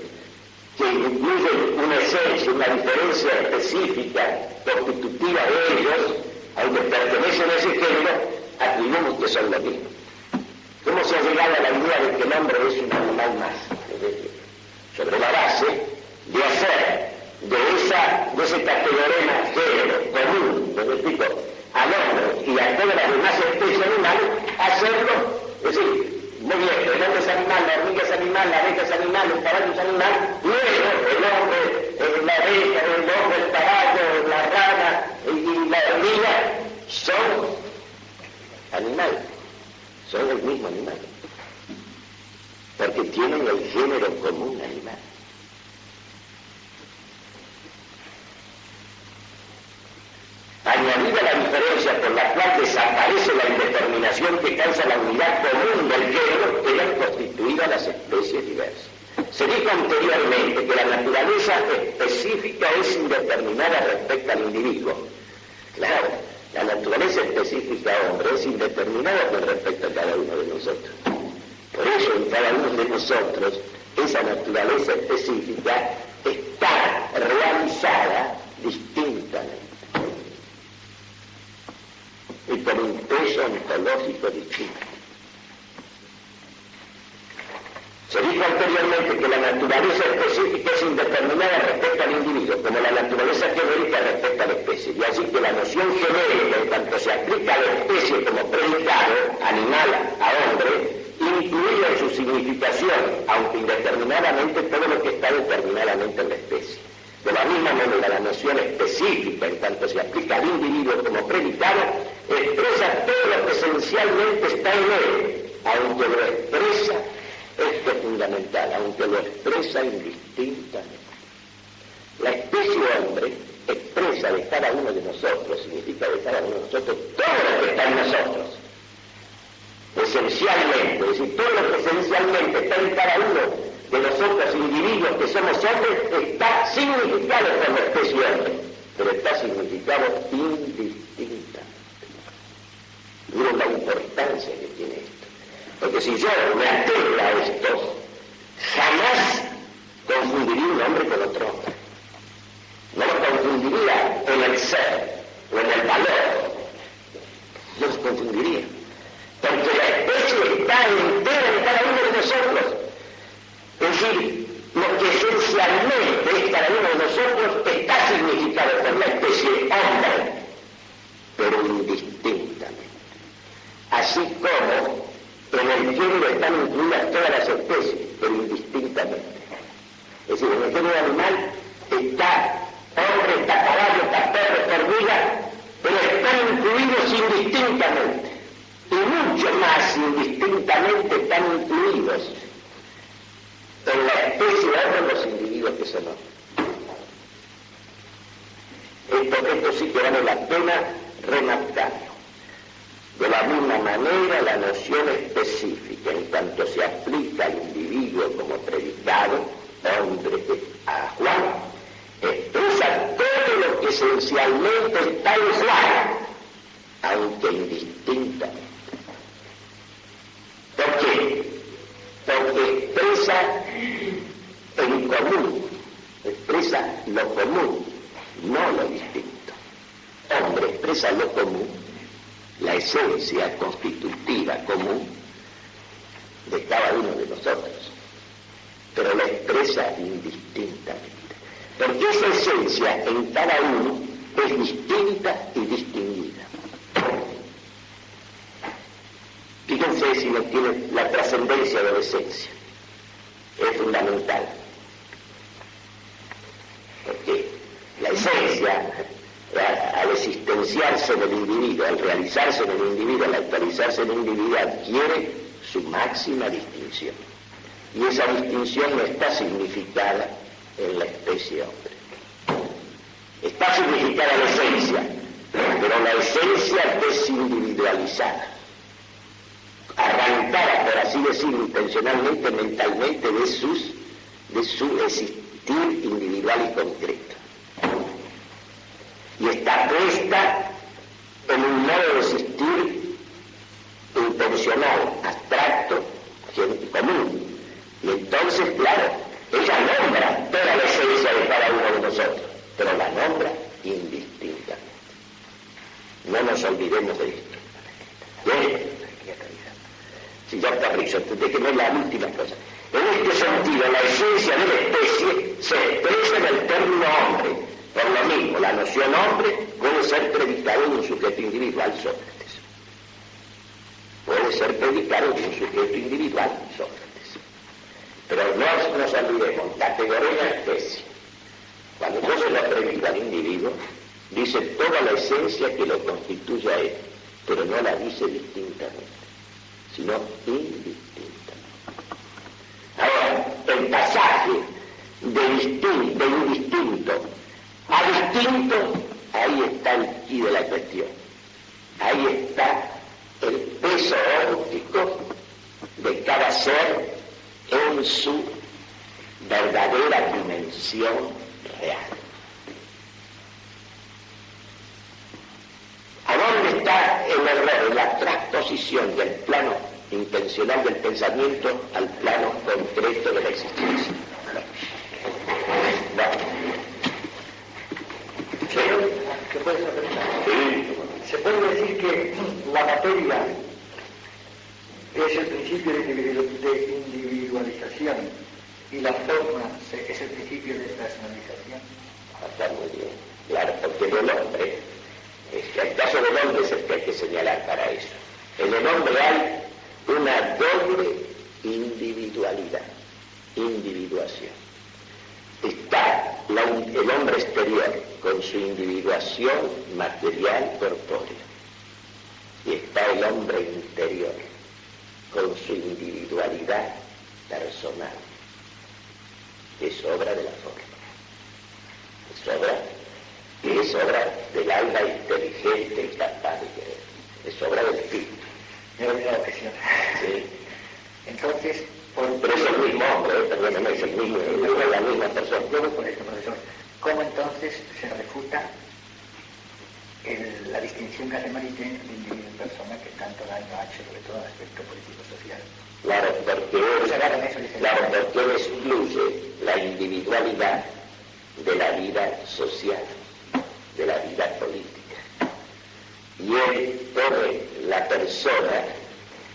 que incluyen una esencia, una diferencia específica, constitutiva de ellos, aunque pertenecen a ese género, atribuimos que son lo mismo. ¿Cómo se ha llegado a la idea de que el hombre es un animal más? Sobre la base de hacer de ese categorema género común, ¿me explico?, al hombre y a todas las demás especies animales, hacerlo, es decir, muy bien, el hombre es animal, la hormiga es animal, la abeja es animal, el caballo es animal, luego el hombre, la abeja, el hombre, el caballo, la rana y la hormiga son animales, son el mismo animal. género común animal. Añadida la diferencia por la cual desaparece la indeterminación que causa la unidad común del género, quedan constituidas las especies diversas. Se dijo anteriormente que la naturaleza específica es indeterminada respecto al individuo. Claro, la naturaleza específica hombre es indeterminada con respecto a cada uno de nosotros. Por eso en cada uno de nosotros esa naturaleza específica está realizada distintamente y con un peso ontológico distinto. Se dijo anteriormente que la naturaleza específica es indeterminada respecto al individuo, como la naturaleza genérica respecto a la especie, y así que la noción genérica, en cuanto se aplica a la especie como predicado, animal a hombre, incluye en su significación, aunque indeterminadamente, todo lo que está determinadamente en la especie. De la misma manera, la noción específica, en cuanto se aplica al individuo como predicado, expresa todo lo que esencialmente está en él, aunque lo expresa, esto es fundamental, aunque lo expresa indistintamente. La especie hombre expresa de cada uno de nosotros, significa de cada uno de nosotros, todo lo que está en nosotros. Esencialmente, es decir, todo lo que esencialmente está en cada uno de nosotros, individuos que somos hombres, está significado por la especie hombre, pero está significado indistintamente. Miren la importancia que tiene esto. Porque si yo me atengo a esto, jamás confundiría un hombre con otro hombre. No lo confundiría en el ser o en el valor. No los confundiría. Porque la especie está entera en cada uno de nosotros. Es decir, lo que esencialmente es cada uno de nosotros está significado por la especie hombre, pero indistintamente. Así como en el género están incluidas todas las especies, pero indistintamente. Es decir, en el género animal está hombre, está caballo, está perro, está hormiga, pero están incluidos indistintamente. Y mucho más indistintamente están incluidos en la especie de los individuos que son hombres. Esto sí que vale la pena remarcarlo. De la misma manera, la noción específica, en tanto se aplica al individuo como predicado, hombre, a Juan, expresa todo lo que esencialmente está en Juan, aunque indistintamente. ¿Por qué? Porque expresa en común, expresa lo común, no lo distinto. Hombre expresa lo común, la esencia constitutiva común de cada uno de nosotros, pero la expresa indistintamente. Porque esa esencia en cada uno es distinta y distinguida. Fíjense si no tiene la trascendencia de la esencia. Es fundamental. Porque la esencia, al existenciarse en el individuo, al realizarse en el individuo, al actualizarse en el individuo, adquiere su máxima distinción. Y esa distinción no está significada en la especie hombre. Está significada en la esencia, pero la esencia desindividualizada, arrancada, por así decirlo, intencionalmente, mentalmente, de su existir individual y concreto. Y está puesta en un modo de existir intencional, abstracto, común. Y entonces, claro, ella nombra toda la esencia de cada uno de nosotros, pero la nombra indistintamente. No nos olvidemos de esto. ¿Bien? Si ya está risa, déjeme la última cosa. En este sentido, la esencia de la especie se expresa en el término hombre. Por lo mismo, la noción hombre puede ser predicada en un sujeto individual, Sócrates. Puede ser predicado en un sujeto individual, Sócrates. Pero no nos olvidemos, categoría especie. Cuando yo se lo predico al individuo, dice toda la esencia que lo constituye a él, pero no la dice distintamente, sino indistintamente. Ahora, el pasaje de indistinto a distinto, ahí está el quid de la cuestión. Ahí está el peso óptico de cada ser en su verdadera dimensión real. ¿A dónde está el error? En la transposición del plano intencional del pensamiento al plano concreto de la existencia. ¿Se puede saber? Sí. ¿Se puede decir que la materia es el principio de individualización y la forma es el principio de personalización? Está muy bien, claro, porque en el hombre, el caso del hombre es el que hay que señalar para eso. En el hombre hay una doble individualidad, individuación. Está el hombre exterior con su individuación material corpórea y está el hombre interior con su individualidad personal, que es obra de la forma, es obra del alma inteligente y capaz de querer, es obra del espíritu. Me he olvidado que sí. Sí. Entonces, pero es el mismo hombre, perdóname, es la misma persona. Luego por esto, profesor, ¿cómo entonces se refuta la distinción que hace Maritain de individuo y persona que tanto daño ha hecho, sobre todo en el aspecto político-social? Claro, porque él excluye la individualidad de la vida social, de la vida política. Y él pone la persona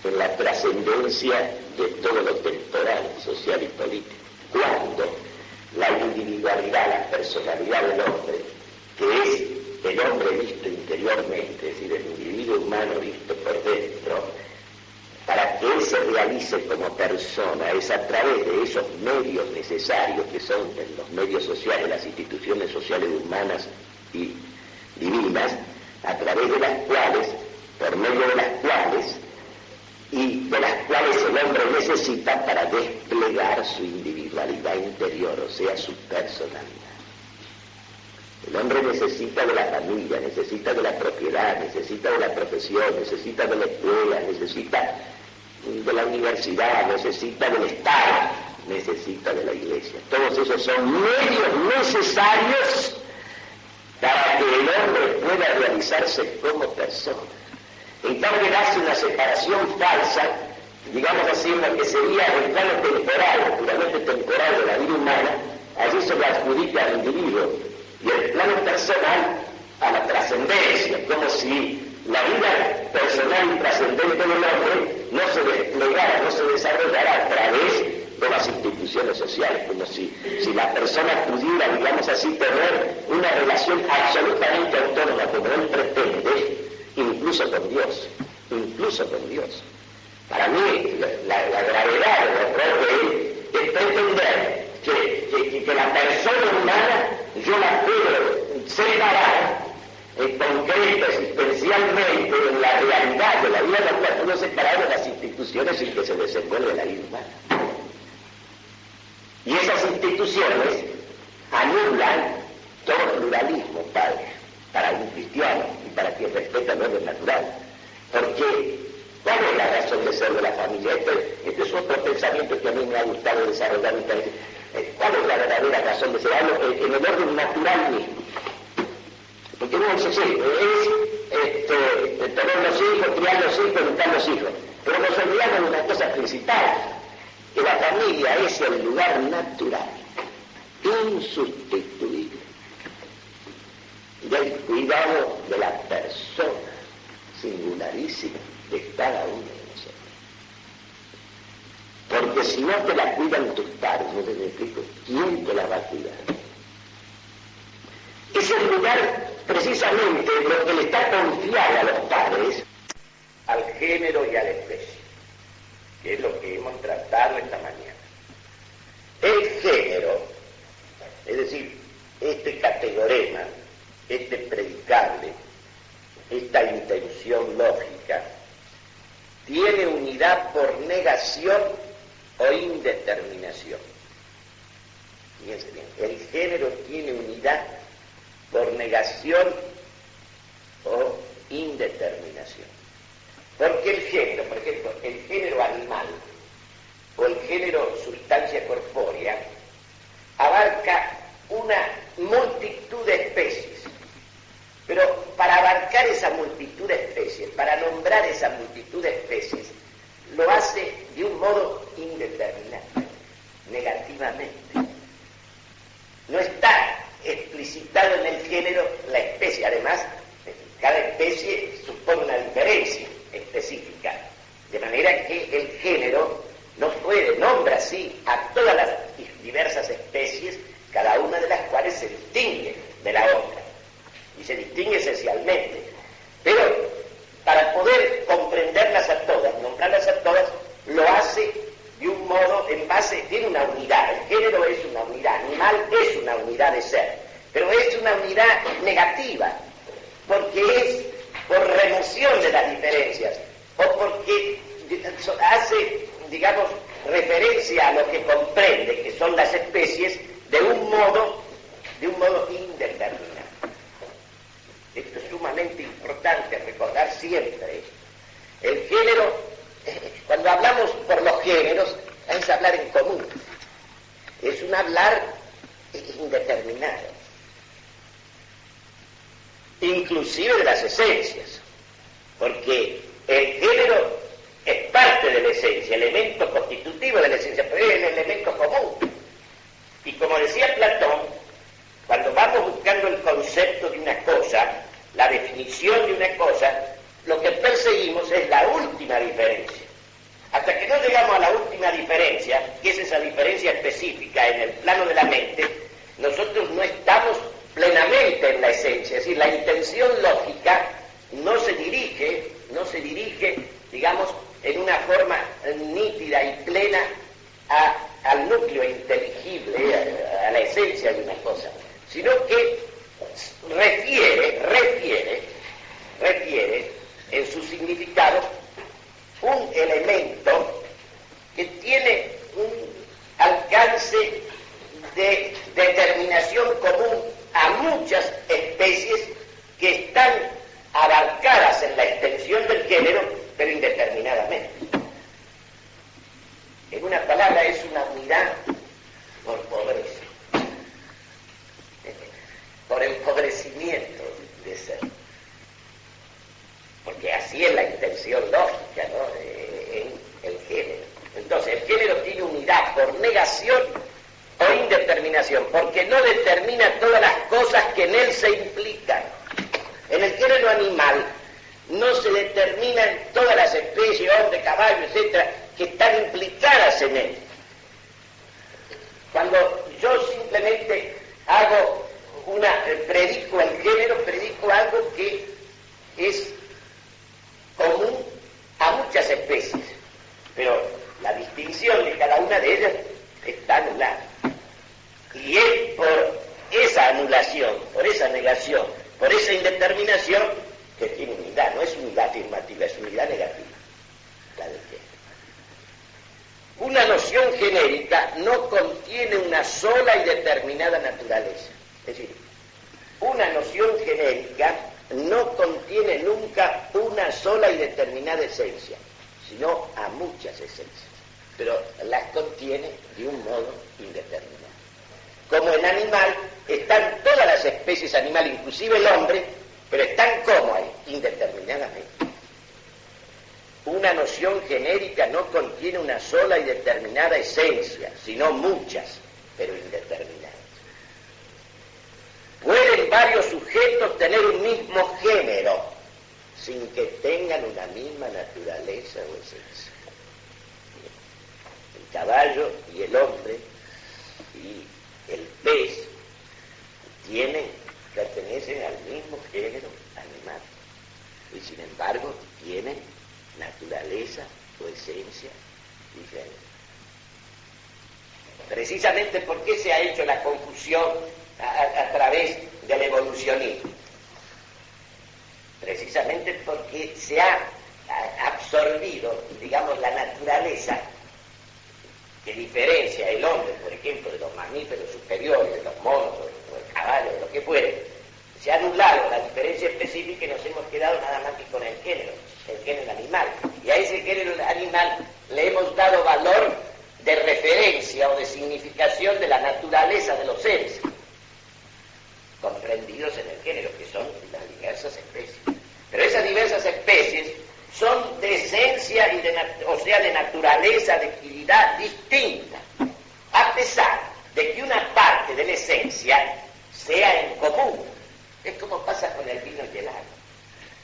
en la trascendencia de todo lo temporal, social y político. Cuando la individualidad, la personalidad del hombre, que es el hombre visto interiormente, es decir, el individuo humano visto por dentro, para que él se realice como persona, es a través de esos medios necesarios que son los medios sociales, las instituciones sociales humanas y divinas, a través de las cuales, por medio de las cuales, y de las cuales el hombre necesita para desplegar su individualidad interior, o sea, su personalidad. El hombre necesita de la familia, necesita de la propiedad, necesita de la profesión, necesita de la escuela, necesita de la universidad, necesita del Estado, necesita de la iglesia. Todos esos son medios necesarios para que el hombre pueda realizarse como persona. En cambio, él hace una separación falsa, digamos así, en lo que sería el plano temporal, puramente temporal de la vida humana, allí se le adjudica al individuo, y el plano personal a la trascendencia, como si la vida personal y trascendente del hombre no se desplegara, no se desarrollara a través de las instituciones sociales, como si la persona pudiera, digamos así, tener una relación absolutamente autónoma, como él pretende, incluso con Dios. Para mí, la gravedad del error de él es pretender que la persona humana yo la puedo separar concreta, existencialmente, en la realidad de la vida, la puedo separar de las instituciones en que se desenvuelve la vida humana. Y esas instituciones anulan todo pluralismo, padre, para un cristiano y para quien respeta el orden natural. Porque, ¿cuál es la razón de ser de la familia? Este es otro pensamiento que a mí me ha gustado desarrollar. ¿Cuál es la verdadera razón de ser? Hablo en el orden natural mismo. Porque uno dice, sí, es tener los hijos, criar los hijos, educar los hijos. Pero nos olvidamos de una cosa principal, que la familia es el lugar natural, insustituible, del cuidado de la persona singularísima de cada uno de nosotros. Porque si no te la cuidan tus padres, no te explico, ¿quién te la va a cuidar? Es el lugar precisamente lo que le está confiado a los padres al género y a la especie, que es lo que hemos tratado esta mañana. El género, es decir, este categorema, este predicable, esta intención lógica, tiene unidad por negación o indeterminación. fíjense bien, el género tiene unidad por negación o indeterminación. Porque el género, por ejemplo, el género animal o el género sustancia corpórea abarca una multitud de especies. Pero para abarcar esa multitud de especies, para nombrar esa multitud de especies, lo hace de un modo indeterminado, negativamente. No está explicitado en el género la especie. Además, cada especie supone una diferencia específica, de manera que el género no nombra así a todas las diversas especies, cada una de las cuales se distingue de la otra, y se distingue esencialmente. Pero para poder comprenderlas a todas, nombrarlas a todas, lo hace de un modo, en base, tiene una unidad. El género es una unidad, animal es una unidad de ser, pero es una unidad negativa, porque es por remoción de las diferencias, o porque hace, digamos, referencia a lo que comprende, que son las especies, de un modo indeterminado. Esto es sumamente importante recordar siempre. El género, cuando hablamos por los géneros, es hablar en común. Es un hablar indeterminado. Inclusive de las esencias. Porque el género es parte de la esencia, elemento constitutivo de la esencia, pero es el elemento común. Y como decía Platón, cuando vamos buscando el concepto de una cosa, la definición de una cosa, lo que perseguimos es la última diferencia. Hasta que no llegamos a la última diferencia, que es esa diferencia específica en el plano de la mente, nosotros no estamos plenamente en la esencia. Es decir, la intención lógica no se dirige, digamos, en una forma nítida y plena al núcleo inteligible, a la esencia de una cosa, sino que refiere en su significado un elemento que tiene un alcance de determinación común a muchas especies que están abarcadas en la extensión del género, pero indeterminadamente. En una palabra, es una unidad por pobreza, por empobrecimiento de ser. Porque así es la intención lógica, ¿no?, en el género. Entonces, el género tiene unidad por negación o indeterminación, porque no determina todas las cosas que en él se implican. En el género animal no se determinan todas las especies, hombre, caballo, etcétera, que están implicadas en él. Cuando yo simplemente predico el género, predico algo que es común a muchas especies, pero la distinción de cada una de ellas está anulada. Y es por esa anulación, por esa negación, por esa indeterminación, que tiene unidad. No es unidad afirmativa, es unidad negativa, la del género. Una noción genérica no contiene una sola y determinada naturaleza. Es decir, una noción genérica no contiene nunca una sola y determinada esencia, sino a muchas esencias, pero las contiene de un modo indeterminado. Como el animal, están todas las especies animales, inclusive el hombre, pero están como ahí, indeterminadamente. Una noción genérica no contiene una sola y determinada esencia, sino muchas, pero indeterminadas. Pueden varios sujetos tener un mismo género, sin que tengan una misma naturaleza o esencia. El caballo y el hombre y el pez pertenecen al mismo género animal, y sin embargo tienen naturaleza o esencia diferente. Precisamente porque se ha hecho la confusión a través del evolucionismo. Precisamente porque se ha absorbido, digamos, la naturaleza que diferencia el hombre, por ejemplo, de los mamíferos superiores, de los monos, o del caballo, de lo que fuere, se ha anulado la diferencia específica y nos hemos quedado nada más que con el género animal. Y a ese género animal le hemos dado valor de referencia o de significación de la naturaleza de los seres, comprendidos en el género, que son las diversas especies. Pero esas diversas especies son de esencia y de naturaleza, de actividad distinta, a pesar de que una parte de la esencia sea en común. Es como pasa con el vino y el agua.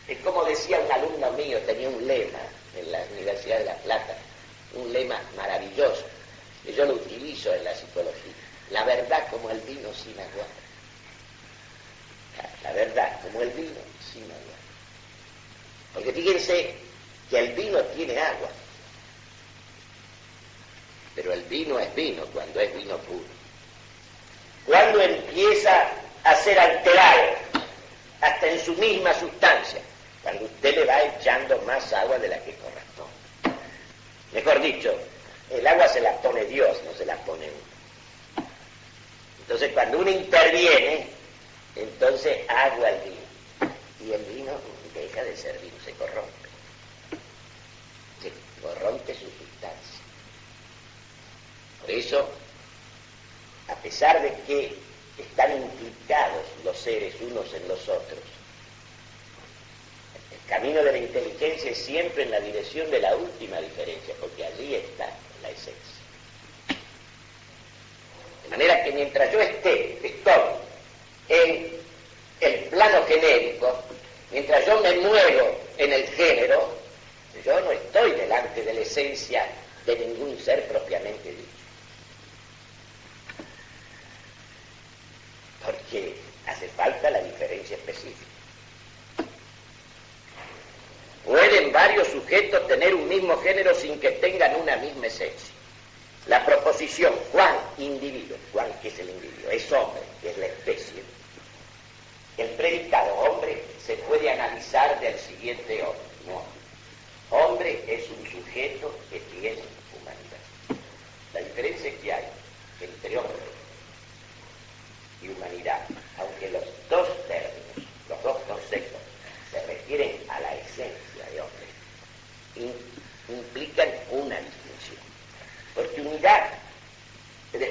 Es como decía un alumno mío, tenía un lema en la Universidad de La Plata, un lema maravilloso, que yo lo utilizo en la psicología: la verdad como el vino sin agua. La verdad como el vino sin agua. Porque fíjense que el vino tiene agua, pero el vino es vino cuando es vino puro. Cuando empieza a ser alterado, hasta en su misma sustancia, cuando usted le va echando más agua de la que corresponde. Mejor dicho, el agua se la pone Dios, no se la pone uno. Entonces, cuando uno interviene, entonces agua el vino. Y el vino deja de ser vino, se corrompe. Se corrompe su sustancia. Por eso, a pesar de que están implicados los seres unos en los otros, el camino de la inteligencia es siempre en la dirección de la última diferencia, porque allí está la esencia. De manera que mientras yo estoy en el plano genérico, mientras yo me muevo en el género, yo no estoy delante de la esencia de ningún ser propiamente dicho. Porque hace falta la diferencia específica. Pueden varios sujetos tener un mismo género sin que tengan una misma esencia. La proposición Juan, individuo, Juan, que es el individuo, es hombre, que es la especie. El predicado hombre se puede analizar del siguiente orden. No. Hombre es un sujeto que tiene humanidad. La diferencia que hay entre hombre y humanidad, aunque los dos términos, los dos conceptos, se refieren a la esencia de hombre, implican una distinción. Porque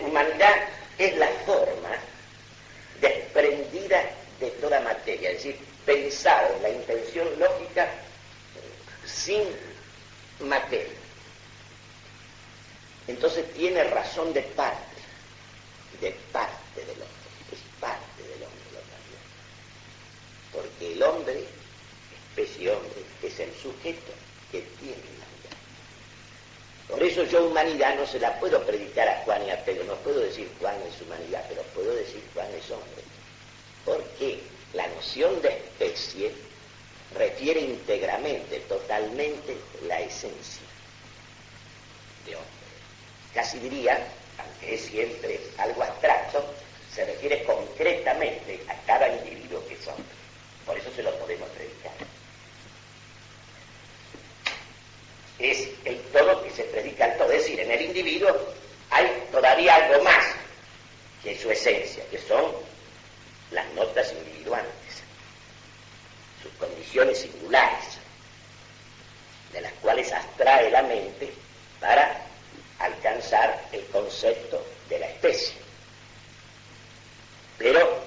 humanidad es la forma desprendida de toda materia, es decir, pensado en la intención lógica sin materia. Entonces tiene razón de parte del hombre. Es parte del hombre también. Porque el hombre, especie hombre, es el sujeto que tiene humanidad. Por eso yo humanidad no se la puedo predicar a Juan y a Pedro. No puedo decir Juan es humanidad, pero puedo decir Juan es hombre. Porque la noción de especie refiere íntegramente, totalmente, la esencia de hombre. Casi diría, aunque es siempre algo abstracto, se refiere concretamente a cada individuo que es hombre. Por eso se lo podemos predicar. Es el todo que se predica al todo. Es decir, en el individuo hay todavía algo más que su esencia, que son las notas individuantes, sus condiciones singulares, de las cuales abstrae la mente para alcanzar el concepto de la especie. Pero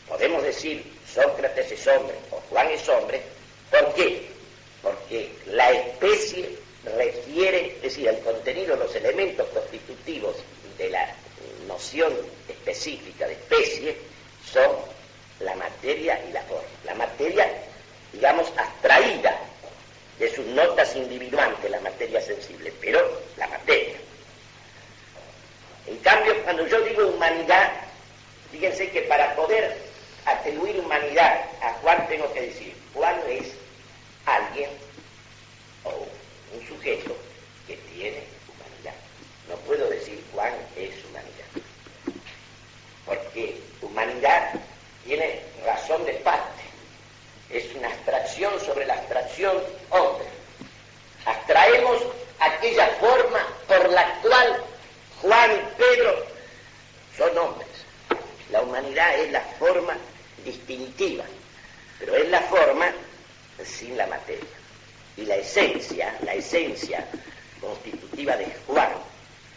podemos decir Sócrates es hombre o Juan es hombre, ¿por qué? Porque la especie refiere, es decir, el contenido, los elementos constitutivos de la noción específica de especie son la materia y la forma. La materia, digamos, abstraída de sus notas individuantes, la materia sensible, pero la materia. En cambio, cuando yo digo humanidad, fíjense que para poder atribuir humanidad a Juan tengo que decir, Juan es alguien o un sujeto que tiene humanidad. No puedo decir Juan es humanidad, porque humanidad tiene razón de parte, es una abstracción sobre la abstracción hombre. Abstraemos aquella forma por la cual pero es la forma sin la materia. Y la esencia constitutiva de Juan,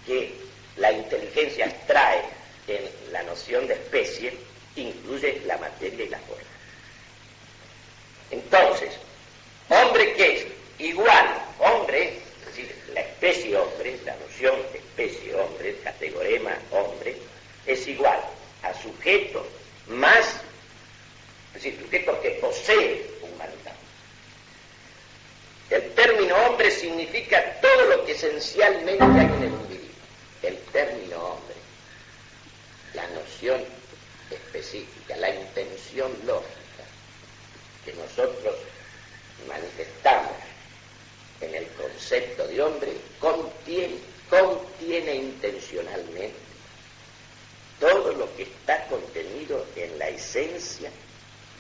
que la inteligencia extrae en la noción de especie, incluye la materia y la forma. Entonces, hombre que es igual, hombre, es decir, la especie hombre, la noción de especie hombre, el categorema hombre, es igual a sujeto más, es decir, sujeto que posee humanidad. El término hombre significa todo lo que esencialmente hay en el individuo. El término hombre, la noción específica, la intención lógica que nosotros manifestamos en el concepto de hombre, contiene intencionalmente todo lo que está contenido en la esencia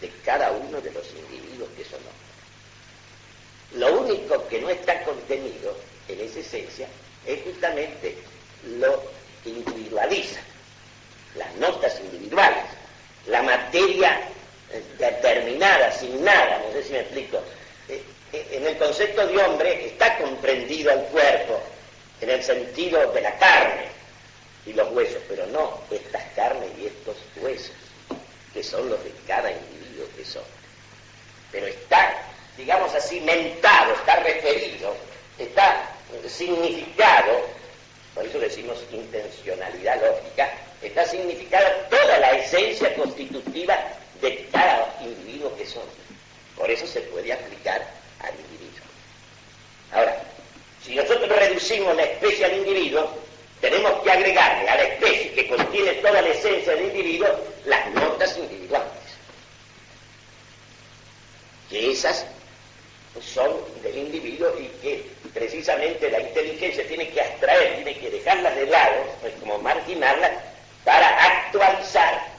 de cada uno de los individuos que son hombres. Lo único que no está contenido en esa esencia es justamente lo que individualiza, las notas individuales, la materia determinada, asignada, no sé si me explico. En el concepto de hombre está comprendido el cuerpo en el sentido de la carne y los huesos, pero no estas carnes y estos huesos, que son los de cada individuo que son. Pero está, digamos así, mentado, está referido, está significado, por eso decimos intencionalidad lógica, está significada toda la esencia constitutiva de cada individuo que son. Por eso se puede aplicar al individuo. Ahora, si nosotros reducimos la especie al individuo, tenemos que agregarle a la especie que contiene toda la esencia del individuo las notas individuales. Que esas son del individuo y que precisamente la inteligencia tiene que abstraer, tiene que dejarlas de lado, pues como marginarlas, para actualizar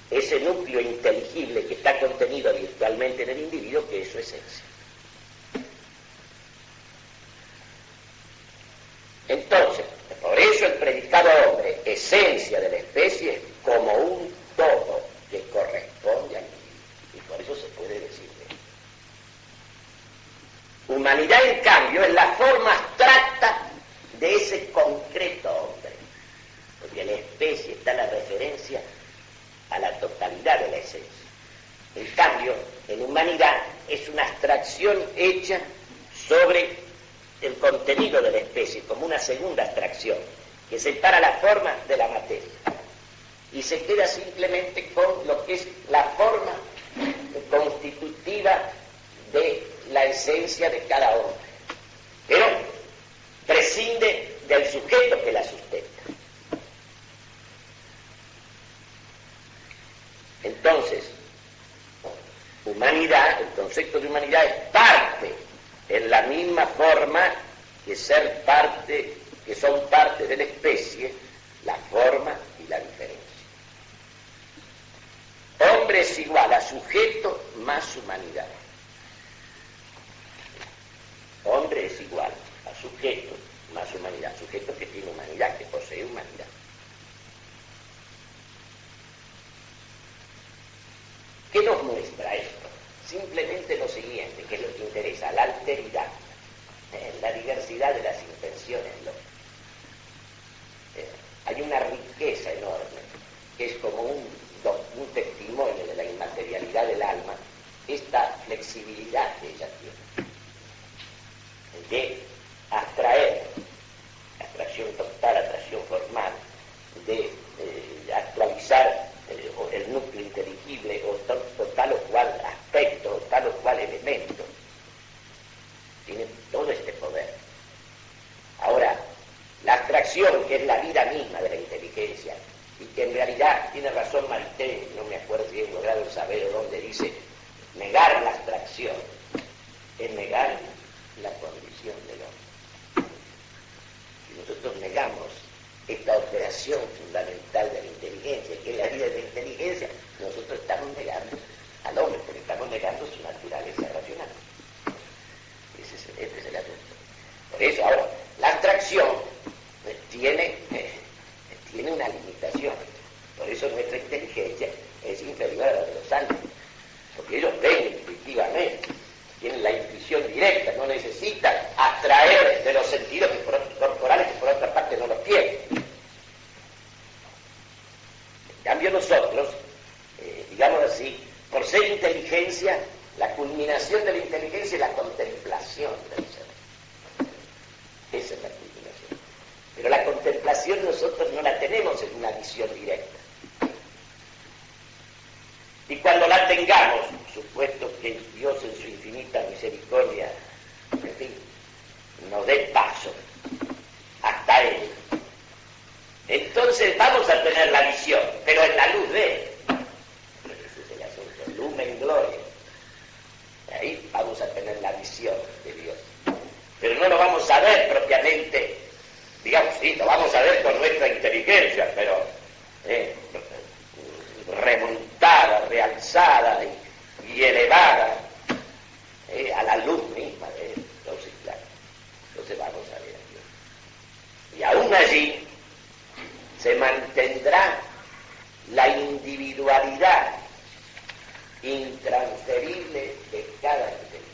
ese núcleo inteligible que está contenido virtualmente en el individuo, que es su esencia. Entonces, por eso el predicado hombre, esencia de la especie, como un todo que corresponde al individuo. Y por eso se puede decir de él. Humanidad, en cambio, es la forma abstracta de ese concreto hombre. Porque en la especie está la referencia a la totalidad de la esencia. En cambio, en humanidad es una abstracción hecha sobre el contenido de la especie, como una segunda abstracción, que separa la forma de la materia. Y se queda simplemente con lo que es la forma constitutiva de la esencia de cada hombre. Pero prescinde del sujeto que la sustenta. Entonces, humanidad, el concepto de humanidad es parte, en la misma forma que ser parte, que son parte de la especie, la forma y la diferencia. Hombre es igual a sujeto más humanidad. Hombre es igual a sujeto más humanidad. Sujeto que tiene humanidad, que posee humanidad. ¿Qué nos muestra esto? Simplemente lo siguiente, que es lo que interesa, la alteridad, la diversidad de las intenciones lógicas. Hay una riqueza enorme, que es como un testimonio de la inmaterialidad del alma, esta flexibilidad que ella tiene, de abstraer, abstracción total, abstracción formal, de actualizar el núcleo inteligible o tal o cual aspecto o tal o cual elemento. Tiene todo este poder. Ahora, la abstracción, que es la vida misma de la inteligencia, y que en realidad tiene razón Maritain, no me acuerdo si he logrado saber o dónde dice, negar la abstracción es negar la condición del hombre. Si nosotros negamos esta operación fundamental de la inteligencia, que es la vida de la inteligencia, nosotros estamos negando al hombre, porque estamos negando su naturaleza racional. Este es el asunto. Por eso, ahora, la abstracción tiene una limitación. Por eso nuestra inteligencia es inferior a la de los ángeles. no necesitan atraer de los sentidos corporales que por otra parte no los tienen. En cambio nosotros, digamos así, por ser inteligencia, la culminación de la inteligencia es la contemplación del ser. Esa es la culminación. Pero la contemplación nosotros no la tenemos en una visión directa. Y cuando la tengamos, supuesto que Dios en su infinita misericordia, en fin, nos dé paso hasta Él, entonces vamos a tener la visión, pero en la luz de Él. Ese es el asunto, lumen gloria. Ahí vamos a tener la visión de Dios. Pero no lo vamos a ver propiamente, digamos, sí, lo vamos a ver con nuestra inteligencia, pero remontada, realzada y elevada a la luz misma de Él. Entonces, claro, entonces vamos a ver a Dios. Y aún allí se mantendrá la individualidad intransferible de cada inteligencia.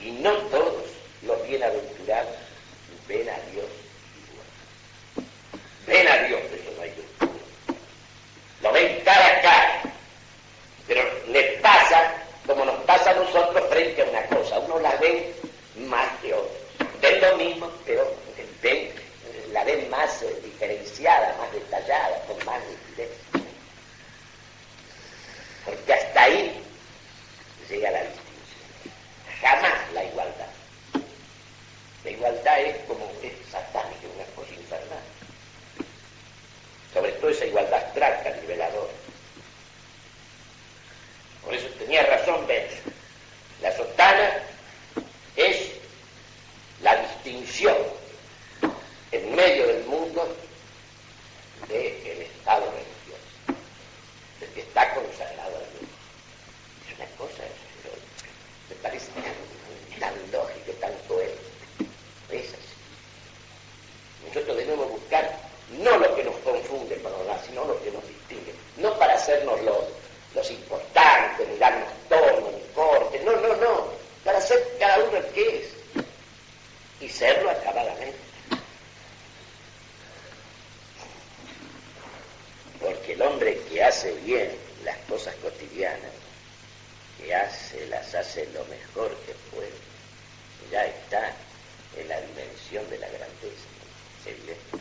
Y no todos los bienaventurados ven a Dios igual. Ven a Dios, eso no hay duda. Lo ven cara a cara, pero les pasa como nos pasa a nosotros frente a una cosa. Uno la ve más que otros. Ven lo mismo, pero la ven más diferenciada, más detallada, con más nitidez. Porque hasta ahí llega la distinción. Jamás la igualdad. La igualdad es como es satánica, una cosa infernal. Sobre todo esa igualdad abstracta, niveladora. Por eso tenía razón Benz. La sotana es la distinción en medio del mundo del estado religioso, del que está consagrado a Dios. Es una cosa, me parece tan lógico, tan coherente. Es así. Nosotros debemos buscar no lo que nos confunde con los demás, sino lo que nos distingue. No para hacernos los importantes, ni darnos tono, ni corte, no. Para ser cada uno el que es. Y serlo acabadamente. Porque el hombre que hace bien las cosas cotidianas, las hace lo mejor que puede, ya está en la dimensión de la grandeza. ¿Es evidente?